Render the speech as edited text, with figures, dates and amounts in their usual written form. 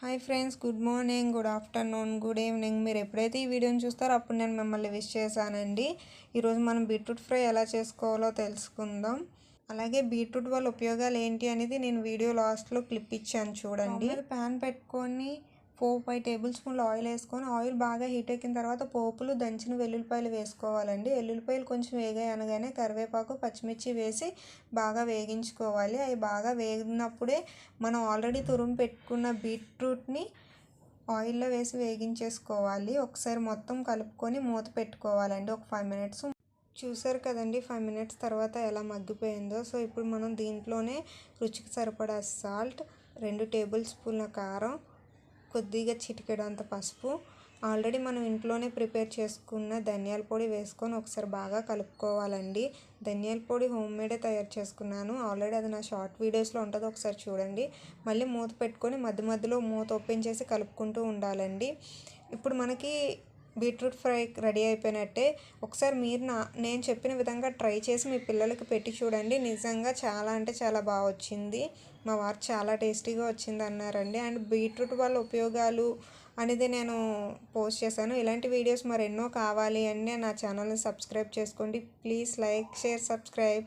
Hi friends, good morning, good afternoon, good evening. మీరు ఎప్పుడైతే ఈ వీడియోని చూస్తారో అప్పుడు నేను మిమ్మల్ని విష్ చేశానండి. ఈరోజు మనం బీట్రూట్ ఫ్రై ఎలా చేసుకోవాలో తెలుసుకుందాం. అలాగే బీట్రూట్ వల్ల ఉపయోగాలు ఏంటి అనేది నేను వీడియో లాస్ట్లో క్లిప్ ఇచ్చాను చూడండి. ప్యాన్ పెట్టుకొని 4-5 టేబుల్ స్పూన్లు ఆయిల్ వేసుకొని ఆయిల్ బాగా హీట్ ఎక్కిన తర్వాత పోపులు దంచిన వెల్లుల్లిపాయలు వేసుకోవాలండి. వెల్లుల్లిపాయలు కొంచెం వేగాయి అనగానే కరివేపాకు, పచ్చిమిర్చి వేసి బాగా వేగించుకోవాలి. అవి బాగా వేగినప్పుడే మనం ఆల్రెడీ తురుము పెట్టుకున్న బీట్రూట్ని ఆయిల్లో వేసి వేగించేసుకోవాలి. ఒకసారి మొత్తం కలుపుకొని మూత పెట్టుకోవాలండి ఒక 5 మినిట్స్. చూసారు కదండి 5 మినిట్స్ తర్వాత ఎలా మగ్గిపోయిందో. సో ఇప్పుడు మనం దీంట్లోనే రుచికి సరిపడా సాల్ట్, 2 టేబుల్ స్పూన్ల కారం, కొద్దిగా చిటికెడంత పసుపు, ఆల్రెడీ మనం ఇంట్లోనే ప్రిపేర్ చేసుకున్న ధనియాల పొడి వేసుకొని ఒకసారి బాగా కలుపుకోవాలండి. ధనియాల పొడి హోమ్ మేడే తయారు చేసుకున్నాను. ఆల్రెడీ అది నా షార్ట్ వీడియోస్లో ఉంటుంది, ఒకసారి చూడండి. మళ్ళీ మూత పెట్టుకొని మధ్య మధ్యలో మూత ఓపెన్ చేసి కలుపుకుంటూ ఉండాలండి. ఇప్పుడు మనకి బీట్రూట్ ఫ్రై రెడీ అయిపోయినట్టే. ఒకసారి మీరు నేను చెప్పిన విధంగా ట్రై చేసి మీ పిల్లలకి పెట్టి చూడండి. నిజంగా చాలా అంటే చాలా బాగా వచ్చింది. మా వారు చాలా టేస్టీగా వచ్చింది అన్నారండి. అండ్ బీట్రూట్ వల్ల ఉపయోగాలు అనేది నేను పోస్ట్ చేశాను. ఇలాంటి వీడియోస్ మరెన్నో కావాలి అంటే నా ఛానల్ని సబ్స్క్రైబ్ చేసుకోండి. Please like, share, subscribe.